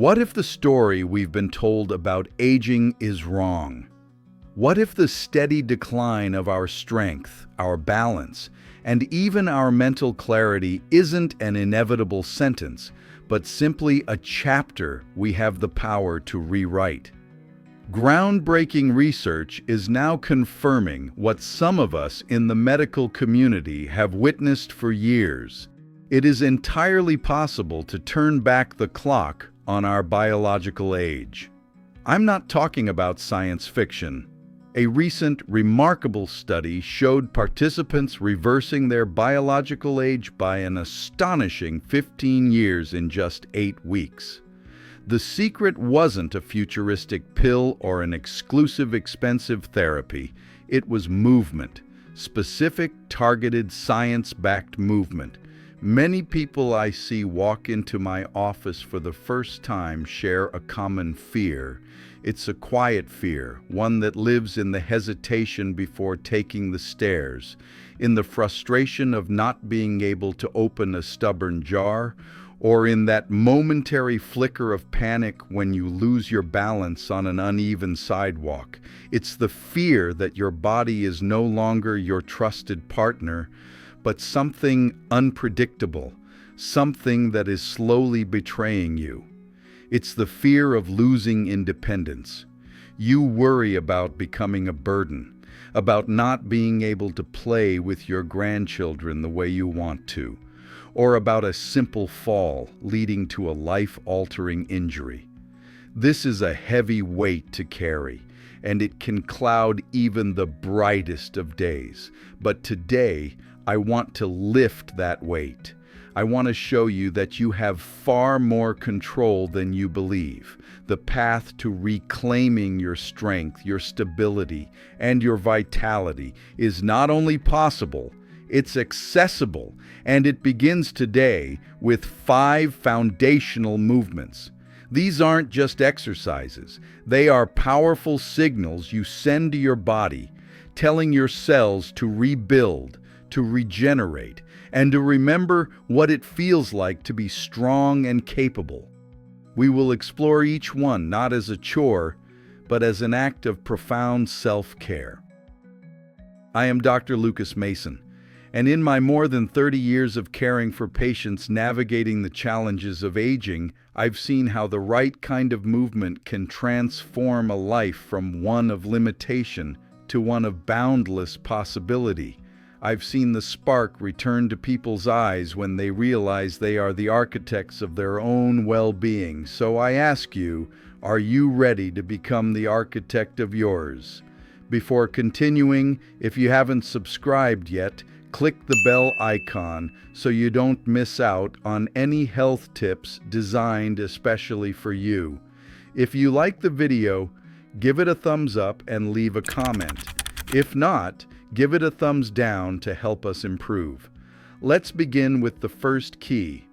What if the story we've been told about aging is wrong? What if the steady decline of our strength, our balance, and even our mental clarity isn't an inevitable sentence, but simply a chapter we have the power to rewrite? Groundbreaking research is now confirming what some of us in the medical community have witnessed for years. It is entirely possible to turn back the clock on our biological age. I'm not talking about science fiction. A recent, remarkable study showed participants reversing their biological age by an astonishing 15 years in just 8 weeks. The secret wasn't a futuristic pill or an exclusive, expensive therapy. It was movement, specific, targeted, science-backed movement. Many people I see walk into my office for the first time share a common fear. It's a quiet fear, one that lives in the hesitation before taking the stairs, in the frustration of not being able to open a stubborn jar, or in that momentary flicker of panic when you lose your balance on an uneven sidewalk. It's the fear that your body is no longer your trusted partner, but something unpredictable, something that is slowly betraying you. It's the fear of losing independence. You worry about becoming a burden, about not being able to play with your grandchildren the way you want to, or about a simple fall leading to a life-altering injury. This is a heavy weight to carry, and it can cloud even the brightest of days. But today, I want to lift that weight. I want to show you that you have far more control than you believe. The path to reclaiming your strength, your stability, and your vitality is not only possible, it's accessible, and it begins today with 5 foundational movements. These aren't just exercises. They are powerful signals you send to your body, telling your cells to rebuild, to regenerate, and to remember what it feels like to be strong and capable. We will explore each one not as a chore, but as an act of profound self-care. I am Dr. Lucas Mason, and in my more than 30 years of caring for patients navigating the challenges of aging, I've seen how the right kind of movement can transform a life from one of limitation to one of boundless possibility. I've seen the spark return to people's eyes when they realize they are the architects of their own well-being. So I ask you, are you ready to become the architect of yours? Before continuing, if you haven't subscribed yet, click the bell icon so you don't miss out on any health tips designed especially for you. If you like the video, give it a thumbs up and leave a comment. If not, give it a thumbs down to help us improve. Let's begin with the first key,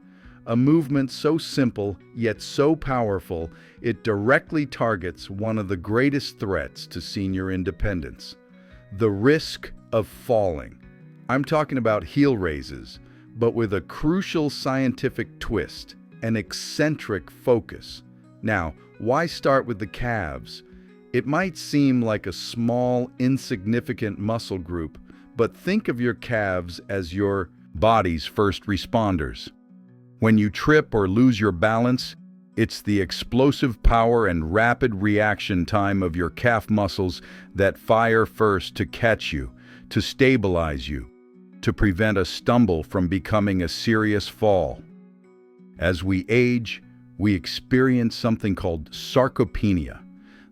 a movement so simple yet so powerful, it directly targets one of the greatest threats to senior independence, the risk of falling. I'm talking about heel raises, but with a crucial scientific twist, an eccentric focus. Now, why start with the calves? It might seem like a small, insignificant muscle group, but think of your calves as your body's first responders. When you trip or lose your balance, it's the explosive power and rapid reaction time of your calf muscles that fire first to catch you, to stabilize you, to prevent a stumble from becoming a serious fall. As we age, we experience something called sarcopenia,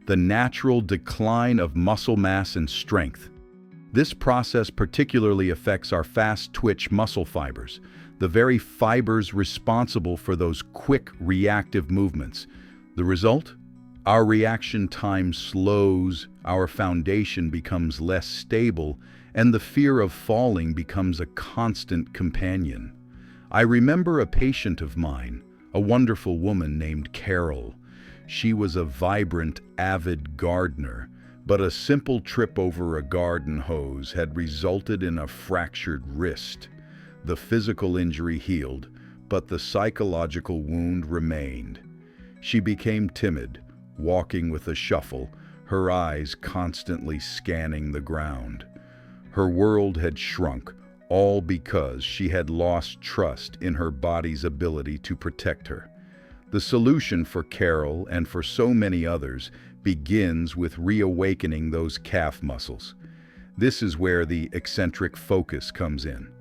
the natural decline of muscle mass and strength. This process particularly affects our fast-twitch muscle fibers, the very fibers responsible for those quick, reactive movements. The result? Our reaction time slows, our foundation becomes less stable, and the fear of falling becomes a constant companion. I remember a patient of mine, a wonderful woman named Carol. She was a vibrant, avid gardener, but a simple trip over a garden hose had resulted in a fractured wrist. The physical injury healed, but the psychological wound remained. She became timid, walking with a shuffle, her eyes constantly scanning the ground. Her world had shrunk, all because she had lost trust in her body's ability to protect her. The solution for Carol and for so many others begins with reawakening those calf muscles. This is where the eccentric focus comes in.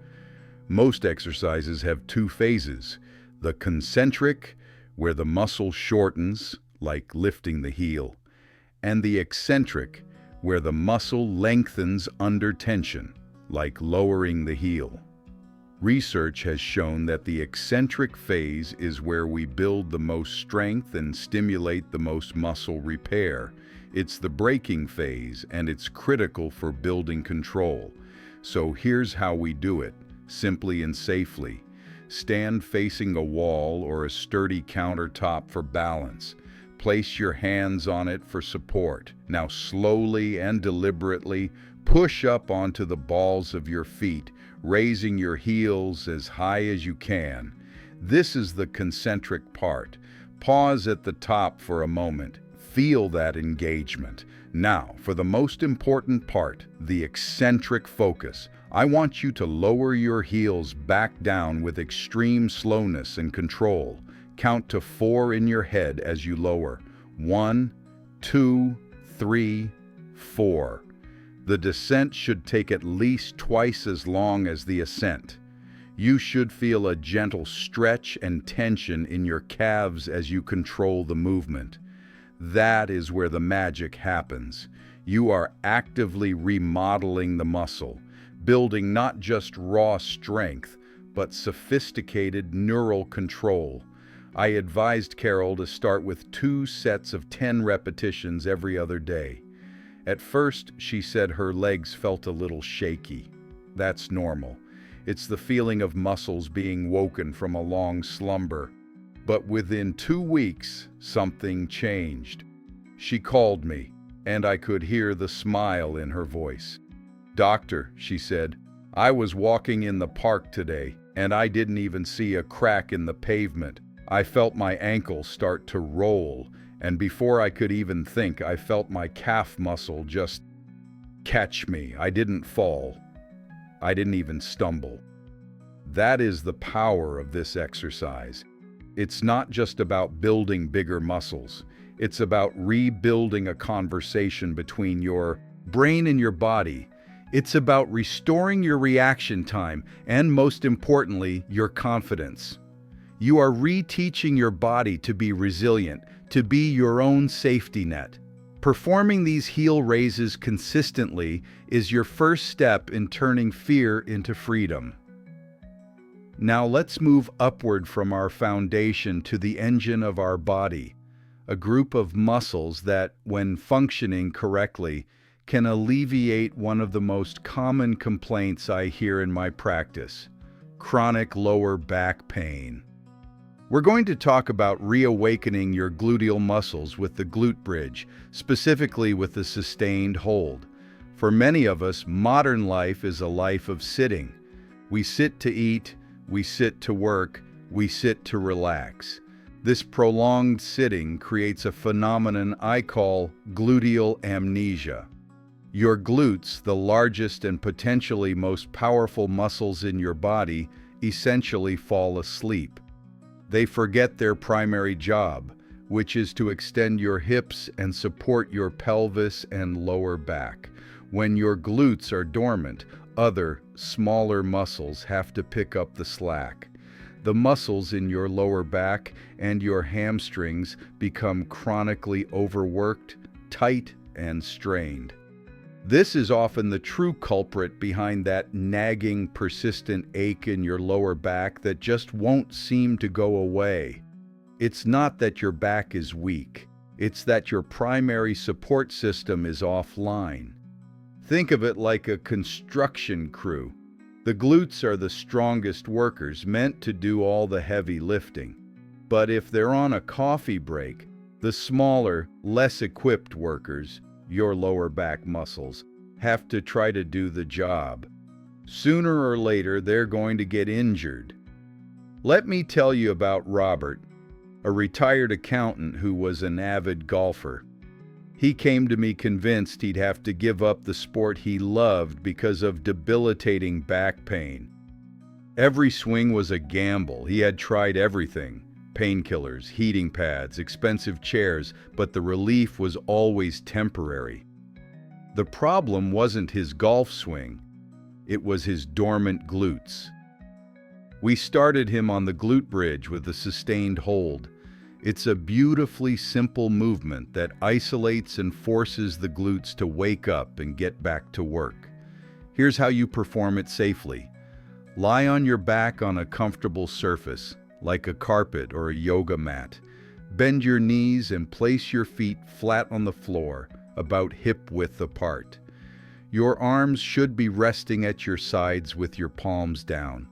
Most exercises have two phases: the concentric, where the muscle shortens, like lifting the heel, and the eccentric, where the muscle lengthens under tension, like lowering the heel. Research has shown that the eccentric phase is where we build the most strength and stimulate the most muscle repair. It's the braking phase, and it's critical for building control. So here's how we do it, simply and safely. Stand facing a wall or a sturdy countertop for balance. Place your hands on it for support. Now slowly and deliberately push up onto the balls of your feet, raising your heels as high as you can. This is the concentric part. Pause at the top for a moment. Feel that engagement. Now, for the most important part, the eccentric focus. I want you to lower your heels back down with extreme slowness and control. Count to 4 in your head as you lower. 1, 2, 3, 4. The descent should take at least twice as long as the ascent. You should feel a gentle stretch and tension in your calves as you control the movement. That is where the magic happens. You are actively remodeling the muscle, building not just raw strength, but sophisticated neural control. I advised Carol to start with 2 sets of 10 repetitions every other day. At first, she said her legs felt a little shaky. That's normal. It's the feeling of muscles being woken from a long slumber. But within 2 weeks, something changed. She called me, and I could hear the smile in her voice. "Doctor," she said, "I was walking in the park today, and I didn't even see a crack in the pavement. I felt my ankle start to roll, and before I could even think, I felt my calf muscle just catch me. I didn't fall. I didn't even stumble." That is the power of this exercise. It's not just about building bigger muscles. It's about rebuilding a conversation between your brain and your body. It's about restoring your reaction time and, most importantly, your confidence. You are reteaching your body to be resilient, to be your own safety net. Performing these heel raises consistently is your first step in turning fear into freedom. Now let's move upward from our foundation to the engine of our body, a group of muscles that, when functioning correctly, can alleviate one of the most common complaints I hear in my practice: chronic lower back pain. We're going to talk about reawakening your gluteal muscles with the glute bridge, specifically with the sustained hold. For many of us, modern life is a life of sitting. We sit to eat, we sit to work, we sit to relax. This prolonged sitting creates a phenomenon I call gluteal amnesia. Your glutes, the largest and potentially most powerful muscles in your body, essentially fall asleep. They forget their primary job, which is to extend your hips and support your pelvis and lower back. When your glutes are dormant, other, smaller muscles have to pick up the slack. The muscles in your lower back and your hamstrings become chronically overworked, tight, and strained. This is often the true culprit behind that nagging, persistent ache in your lower back that just won't seem to go away. It's not that your back is weak. It's that your primary support system is offline. Think of it like a construction crew. The glutes are the strongest workers, meant to do all the heavy lifting. But if they're on a coffee break, the smaller, less equipped workers, your lower back muscles, have to try to do the job. Sooner or later, they're going to get injured. Let me tell you about Robert. a retired accountant who was an avid golfer. He came to me convinced he'd have to give up the sport he loved because of debilitating back pain. Every swing was a gamble. He had tried everything: painkillers, heating pads, expensive chairs, but the relief was always temporary. The problem wasn't his golf swing, it was his dormant glutes. We started him on the glute bridge with a sustained hold. It's a beautifully simple movement that isolates and forces the glutes to wake up and get back to work. Here's how you perform it safely. Lie on your back on a comfortable surface, like a carpet or a yoga mat. Bend your knees and place your feet flat on the floor, about hip-width apart. Your arms should be resting at your sides with your palms down.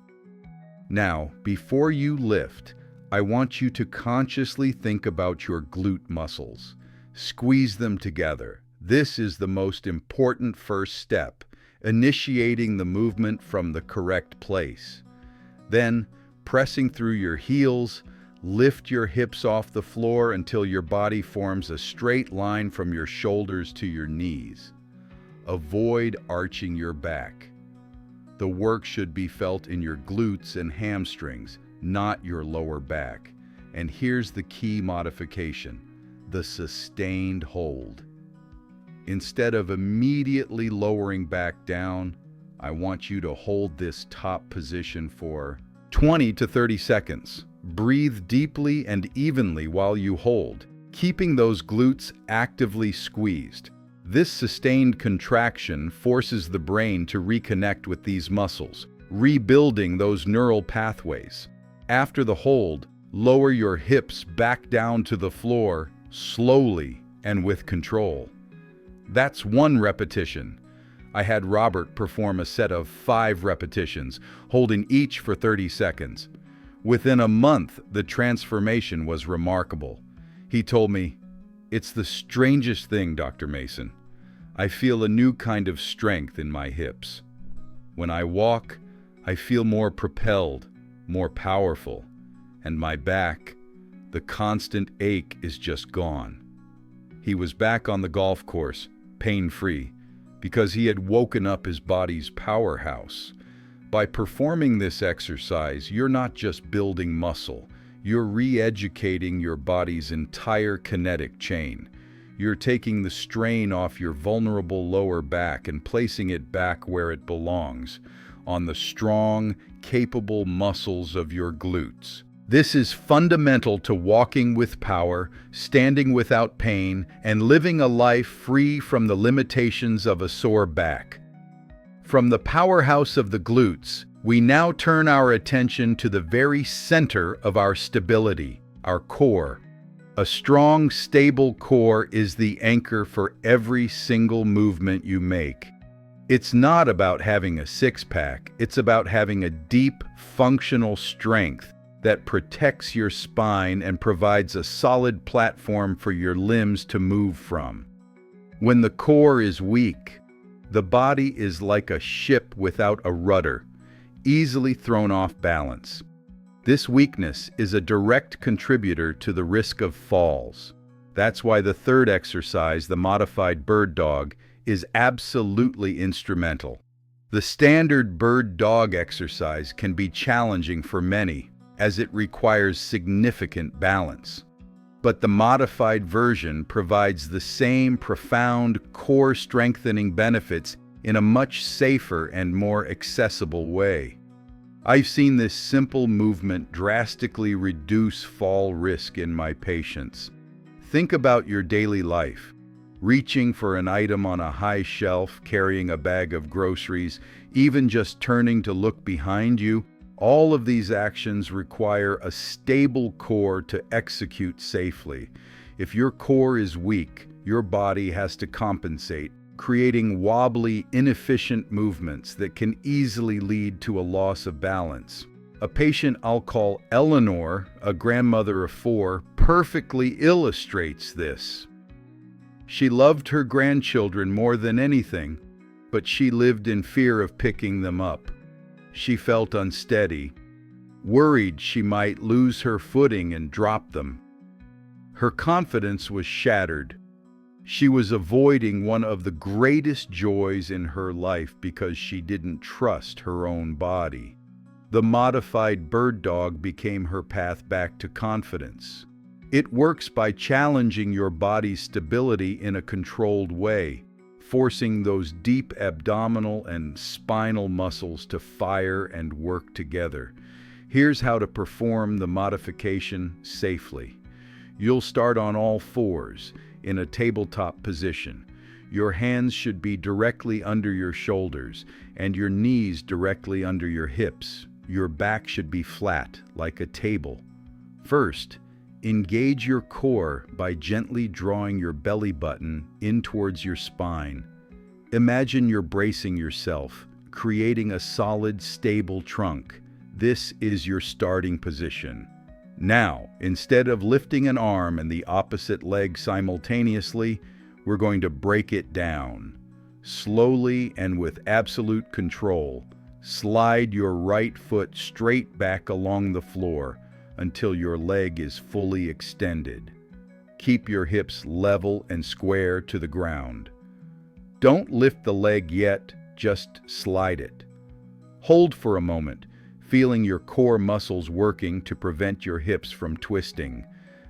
Now, before you lift, I want you to consciously think about your glute muscles. Squeeze them together. This is the most important first step, initiating the movement from the correct place. Then, pressing through your heels, lift your hips off the floor until your body forms a straight line from your shoulders to your knees. Avoid arching your back. The work should be felt in your glutes and hamstrings, not your lower back. And here's the key modification: the sustained hold. Instead of immediately lowering back down, I want you to hold this top position for 20 to 30 seconds. Breathe deeply and evenly while you hold, keeping those glutes actively squeezed. This sustained contraction forces the brain to reconnect with these muscles, rebuilding those neural pathways. After the hold, lower your hips back down to the floor, slowly and with control. That's 1 repetition. I had Robert perform a set of 5 repetitions, holding each for 30 seconds. Within a month, the transformation was remarkable. He told me, "It's the strangest thing, Dr. Mason. I feel a new kind of strength in my hips. When I walk, I feel more propelled, more powerful, and my back, the constant ache is just gone." He was back on the golf course, pain-free, because he had woken up his body's powerhouse. By performing this exercise, you're not just building muscle, you're re-educating your body's entire kinetic chain. You're taking the strain off your vulnerable lower back and placing it back where it belongs, on the strong, capable muscles of your glutes. This is fundamental to walking with power, standing without pain, and living a life free from the limitations of a sore back. From the powerhouse of the glutes, we now turn our attention to the very center of our stability, our core. A strong, stable core is the anchor for every single movement you make. It's not about having a six-pack, it's about having a deep, functional strength that protects your spine and provides a solid platform for your limbs to move from. When the core is weak, the body is like a ship without a rudder, easily thrown off balance. This weakness is a direct contributor to the risk of falls. That's why the third exercise, the modified bird dog, is absolutely instrumental. The standard bird dog exercise can be challenging for many, as it requires significant balance. But the modified version provides the same profound core-strengthening benefits in a much safer and more accessible way. I've seen this simple movement drastically reduce fall risk in my patients. Think about your daily life. Reaching for an item on a high shelf, carrying a bag of groceries, even just turning to look behind you. All of these actions require a stable core to execute safely. If your core is weak, your body has to compensate, creating wobbly, inefficient movements that can easily lead to a loss of balance. A patient I'll call Eleanor, a grandmother of 4, perfectly illustrates this. She loved her grandchildren more than anything, but she lived in fear of picking them up. She felt unsteady, worried she might lose her footing and drop them. Her confidence was shattered. She was avoiding one of the greatest joys in her life because she didn't trust her own body. The modified bird dog became her path back to confidence. It works by challenging your body's stability in a controlled way, forcing those deep abdominal and spinal muscles to fire and work together. Here's how to perform the modification safely. You'll start on all fours in a tabletop position. Your hands should be directly under your shoulders and your knees directly under your hips. Your back should be flat, like a table. First, engage your core by gently drawing your belly button in towards your spine. Imagine you're bracing yourself, creating a solid, stable trunk. This is your starting position. Now, instead of lifting an arm and the opposite leg simultaneously, we're going to break it down. Slowly and with absolute control, slide your right foot straight back along the floor until your leg is fully extended. Keep your hips level and square to the ground. Don't lift the leg yet, just slide it. Hold for a moment, feeling your core muscles working to prevent your hips from twisting.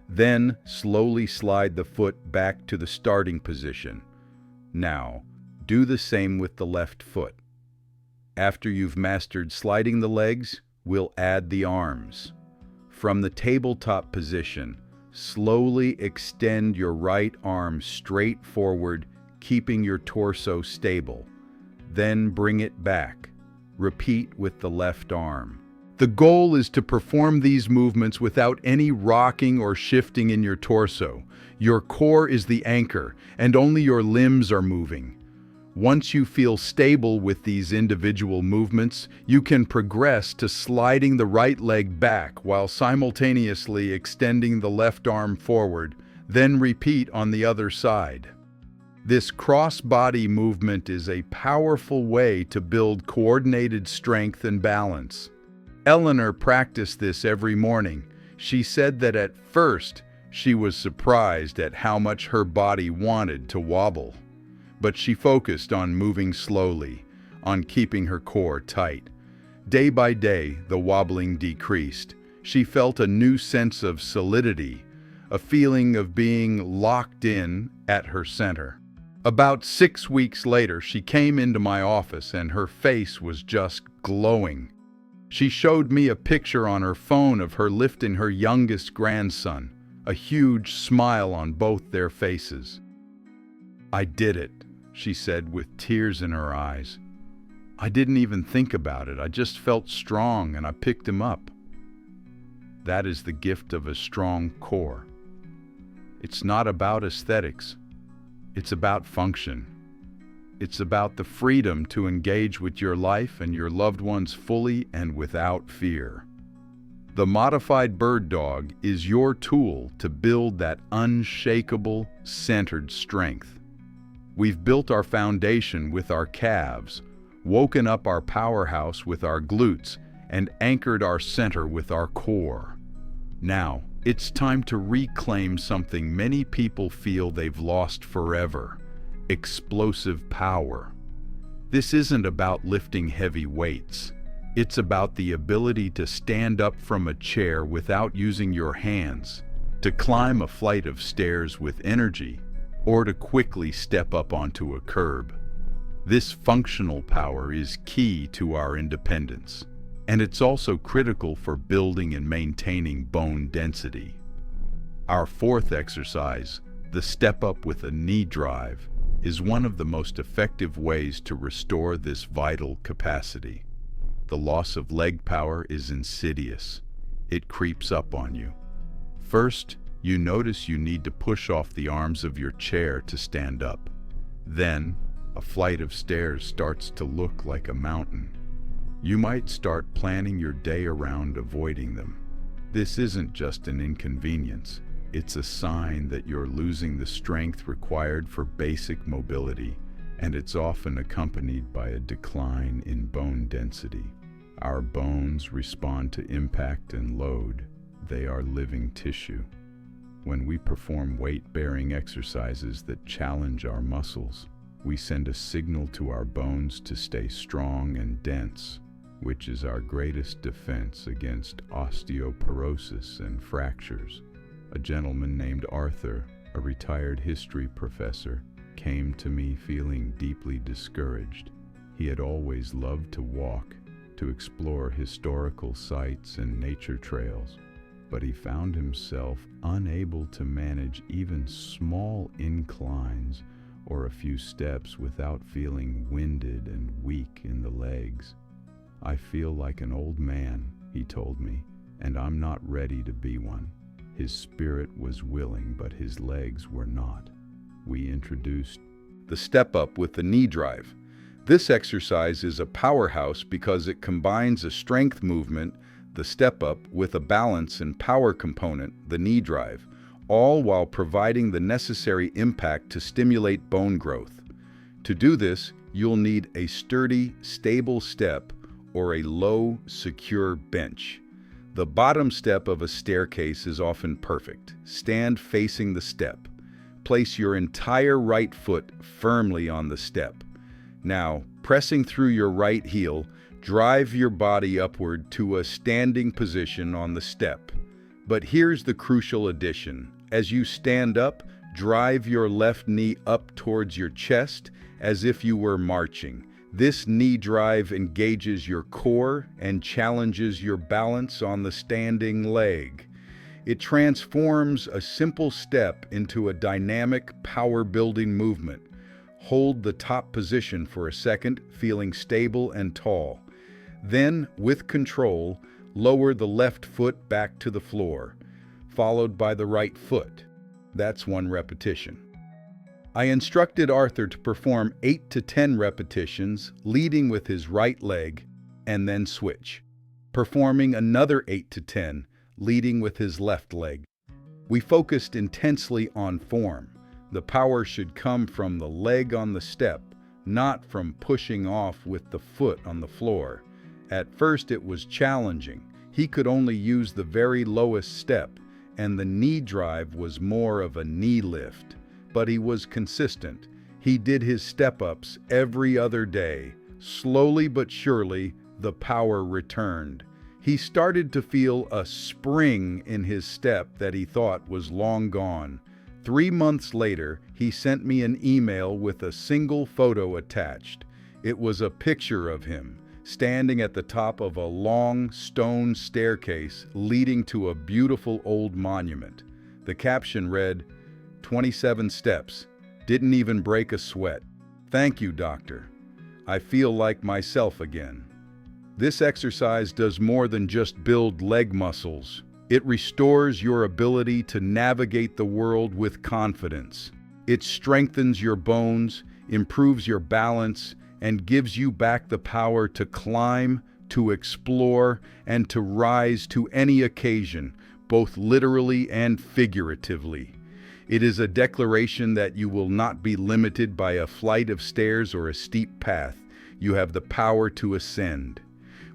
Then slowly slide the foot back to the starting position. Now, do the same with the left foot. After you've mastered sliding the legs, we'll add the arms. From the tabletop position, slowly extend your right arm straight forward, keeping your torso stable. Then bring it back. Repeat with the left arm. The goal is to perform these movements without any rocking or shifting in your torso. Your core is the anchor, and only your limbs are moving. Once you feel stable with these individual movements, you can progress to sliding the right leg back while simultaneously extending the left arm forward, then repeat on the other side. This cross-body movement is a powerful way to build coordinated strength and balance. Eleanor practiced this every morning. She said that at first she was surprised at how much her body wanted to wobble. But she focused on moving slowly, on keeping her core tight. Day by day, the wobbling decreased. She felt a new sense of solidity, a feeling of being locked in at her center. About 6 weeks later, she came into my office and her face was just glowing. She showed me a picture on her phone of her lifting her youngest grandson, a huge smile on both their faces. "I did it," she said with tears in her eyes. "I didn't even think about it. I just felt strong and I picked him up." That is the gift of a strong core. It's not about aesthetics. It's about function. It's about the freedom to engage with your life and your loved ones fully and without fear. The modified bird dog is your tool to build that unshakable, centered strength. We've built our foundation with our calves, woken up our powerhouse with our glutes, and anchored our center with our core. Now, it's time to reclaim something many people feel they've lost forever: explosive power. This isn't about lifting heavy weights. It's about the ability to stand up from a chair without using your hands, to climb a flight of stairs with energy, or to quickly step up onto a curb. This functional power is key to our independence, and it's also critical for building and maintaining bone density. Our fourth exercise, the step up with a knee drive, is one of the most effective ways to restore this vital capacity. The loss of leg power is insidious. It creeps up on you. First, you notice you need to push off the arms of your chair to stand up. Then, a flight of stairs starts to look like a mountain. You might start planning your day around avoiding them. This isn't just an inconvenience. It's a sign that you're losing the strength required for basic mobility, and it's often accompanied by a decline in bone density. Our bones respond to impact and load. They are living tissue. When we perform weight-bearing exercises that challenge our muscles, we send a signal to our bones to stay strong and dense, which is our greatest defense against osteoporosis and fractures. A gentleman named Arthur, a retired history professor, came to me feeling deeply discouraged. He had always loved to walk, to explore historical sites and nature trails, but he found himself unable to manage even small inclines or a few steps without feeling winded and weak in the legs. "I feel like an old man," he told me, "and I'm not ready to be one." His spirit was willing, but his legs were not. We introduced the step up with the knee drive. This exercise is a powerhouse because it combines a strength movement, the step up, with a balance and power component, the knee drive, all while providing the necessary impact to stimulate bone growth. To do this, you'll need a sturdy, stable step or a low, secure bench. The bottom step of a staircase is often perfect. Stand facing the step. Place your entire right foot firmly on the step. Now, pressing through your right heel, drive your body upward to a standing position on the step. But here's the crucial addition. As you stand up, drive your left knee up towards your chest as if you were marching. This knee drive engages your core and challenges your balance on the standing leg. It transforms a simple step into a dynamic, power-building movement. Hold the top position for a second, feeling stable and tall. Then, with control, lower the left foot back to the floor, followed by the right foot. That's 1 repetition. I instructed Arthur to perform 8 to 10 repetitions, leading with his right leg, and then switch, performing another 8 to 10, leading with his left leg. We focused intensely on form. The power should come from the leg on the step, not from pushing off with the foot on the floor. At first it was challenging. He could only use the very lowest step, and the knee drive was more of a knee lift. But he was consistent. He did his step-ups every other day. Slowly but surely, the power returned. He started to feel a spring in his step that he thought was long gone. 3 months later, he sent me an email with a single photo attached. It was a picture of him, standing at the top of a long stone staircase leading to a beautiful old monument. The caption read, 27 steps, didn't even break a sweat. Thank you, doctor. I feel like myself again. This exercise does more than just build leg muscles. It restores your ability to navigate the world with confidence. It strengthens your bones, improves your balance, and gives you back the power to climb, to explore, and to rise to any occasion, both literally and figuratively. It is a declaration that you will not be limited by a flight of stairs or a steep path. You have the power to ascend.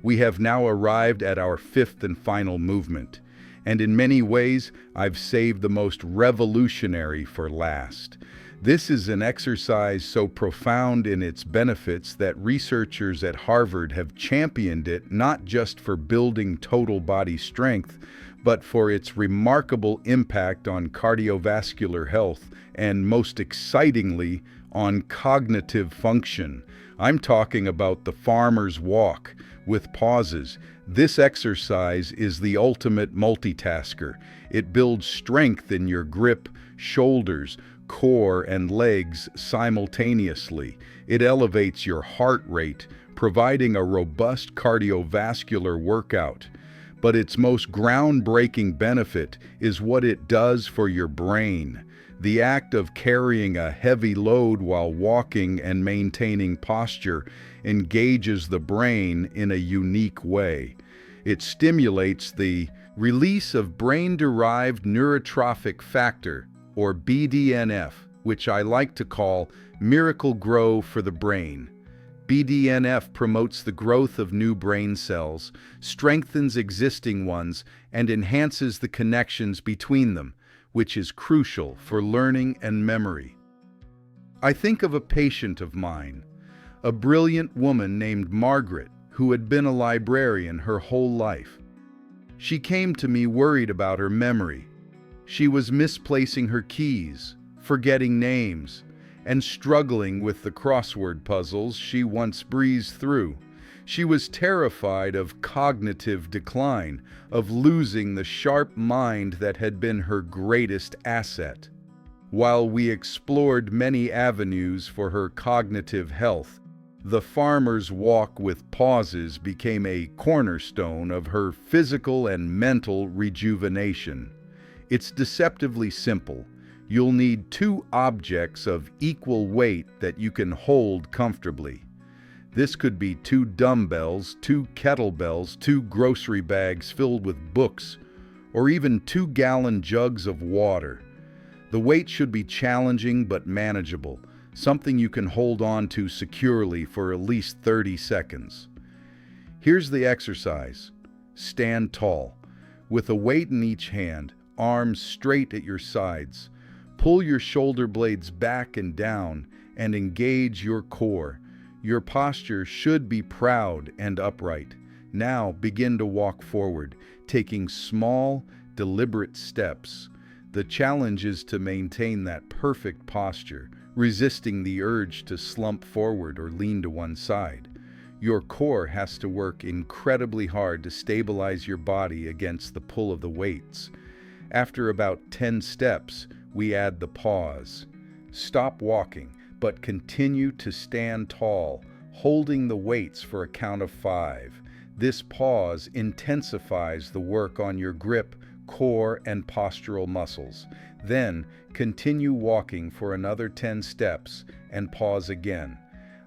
We have now arrived at our 5th and final movement, and in many ways, I've saved the most revolutionary for last. This is an exercise so profound in its benefits that researchers at Harvard have championed it not just for building total body strength, but for its remarkable impact on cardiovascular health and, most excitingly, on cognitive function. I'm talking about the farmer's walk with pauses. This exercise is the ultimate multitasker. It builds strength in your grip, shoulders, core, and legs simultaneously. It elevates your heart rate, providing a robust cardiovascular workout. But its most groundbreaking benefit is what it does for your brain. The act of carrying a heavy load while walking and maintaining posture engages the brain in a unique way. It stimulates the release of brain-derived neurotrophic factor, or BDNF, which I like to call miracle grow for the brain. BDNF promotes the growth of new brain cells, strengthens existing ones, and enhances the connections between them, which is crucial for learning and memory. I think of a patient of mine, a brilliant woman named Margaret, who had been a librarian her whole life. She came to me worried about her memory. She was misplacing her keys, forgetting names, and struggling with the crossword puzzles she once breezed through. She was terrified of cognitive decline, of losing the sharp mind that had been her greatest asset. While we explored many avenues for her cognitive health, the farmer's walk with pauses became a cornerstone of her physical and mental rejuvenation. It's deceptively simple. You'll need two objects of equal weight that you can hold comfortably. This could be 2 dumbbells, 2 kettlebells, 2 grocery bags filled with books, or even 2-gallon jugs of water. The weight should be challenging but manageable, something you can hold on to securely for at least 30 seconds. Here's the exercise. Stand tall, with a weight in each hand, arms straight at your sides. Pull your shoulder blades back and down and engage your core. Your posture should be proud and upright. Now begin to walk forward, taking small, deliberate steps. The challenge is to maintain that perfect posture, resisting the urge to slump forward or lean to one side. Your core has to work incredibly hard to stabilize your body against the pull of the weights. After about 10 steps, we add the pause. Stop walking, but continue to stand tall, holding the weights for a count of 5. This pause intensifies the work on your grip, core, and postural muscles. Then, continue walking for another 10 steps and pause again.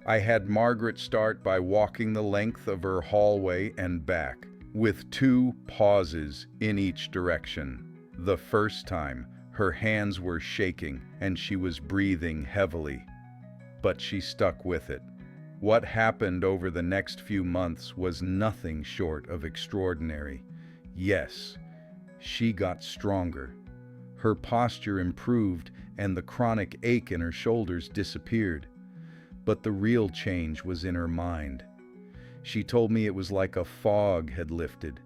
I had Margaret start by walking the length of her hallway and back, with 2 pauses in each direction. The first time, her hands were shaking and she was breathing heavily, but she stuck with it. What happened over the next few months was nothing short of extraordinary. Yes, she got stronger. Her posture improved and the chronic ache in her shoulders disappeared. But the real change was in her mind. She told me it was like a fog had lifted.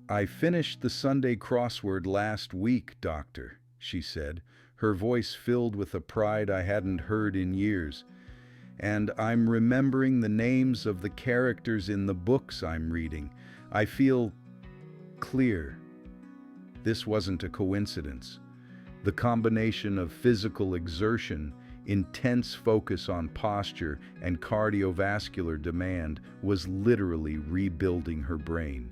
"I finished the Sunday crossword last week, doctor," she said, her voice filled with a pride I hadn't heard in years. "And I'm remembering the names of the characters in the books I'm reading. I feel clear." This wasn't a coincidence. The combination of physical exertion, intense focus on posture, and cardiovascular demand was literally rebuilding her brain.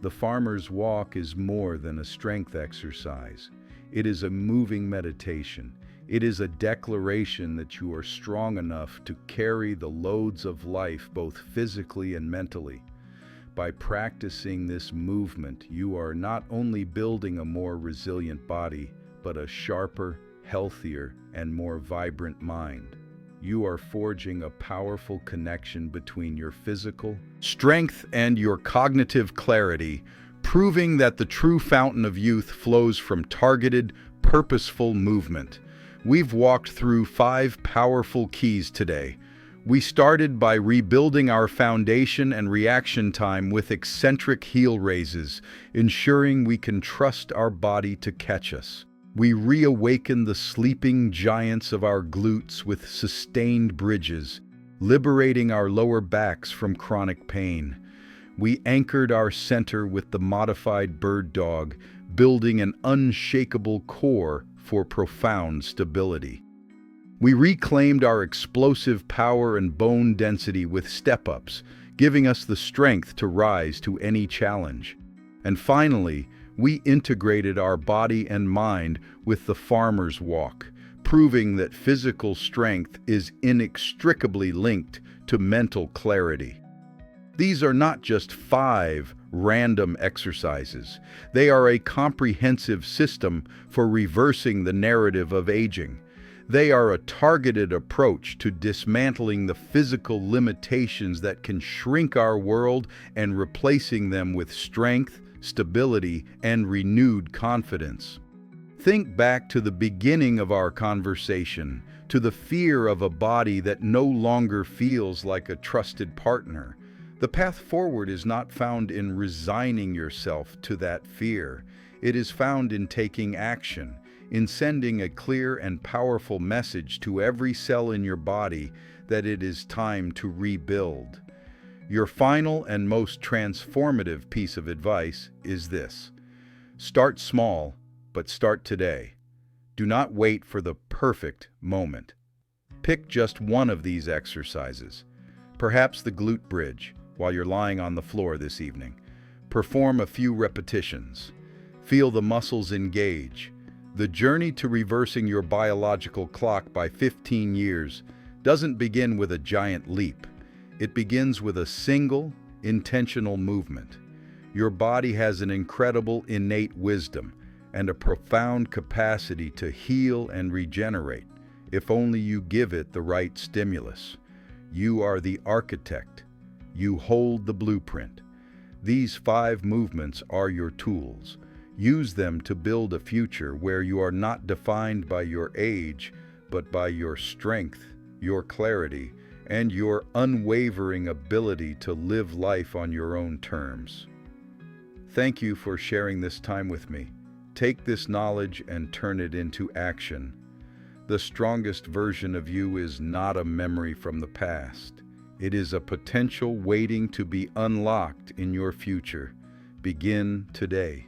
The farmer's walk is more than a strength exercise. It is a moving meditation. It is a declaration that you are strong enough to carry the loads of life both physically and mentally. By practicing this movement, you are not only building a more resilient body, but a sharper, healthier, and more vibrant mind. You are forging a powerful connection between your physical strength and your cognitive clarity, proving that the true fountain of youth flows from targeted, purposeful movement. We've walked through 5 powerful keys today. We started by rebuilding our foundation and reaction time with eccentric heel raises, ensuring we can trust our body to catch us. We reawakened the sleeping giants of our glutes with sustained bridges, liberating our lower backs from chronic pain. We anchored our center with the modified bird dog, building an unshakable core for profound stability. We reclaimed our explosive power and bone density with step-ups, giving us the strength to rise to any challenge. And finally, we integrated our body and mind with the farmer's walk, proving that physical strength is inextricably linked to mental clarity. These are not just 5 random exercises. They are a comprehensive system for reversing the narrative of aging. They are a targeted approach to dismantling the physical limitations that can shrink our world and replacing them with strength, stability, and renewed confidence. Think back to the beginning of our conversation, to the fear of a body that no longer feels like a trusted partner. The path forward is not found in resigning yourself to that fear. It is found in taking action, in sending a clear and powerful message to every cell in your body that it is time to rebuild. Your final and most transformative piece of advice is this: start small, but start today. Do not wait for the perfect moment. Pick just one of these exercises, perhaps the glute bridge, while you're lying on the floor this evening. Perform a few repetitions. Feel the muscles engage. The journey to reversing your biological clock by 15 years doesn't begin with a giant leap. It begins with a single, intentional movement. Your body has an incredible innate wisdom and a profound capacity to heal and regenerate, if only you give it the right stimulus. You are the architect. You hold the blueprint. These 5 movements are your tools. Use them to build a future where you are not defined by your age, but by your strength, your clarity, and your unwavering ability to live life on your own terms. Thank you for sharing this time with me. Take this knowledge and turn it into action. The strongest version of you is not a memory from the past. It is a potential waiting to be unlocked in your future. Begin today.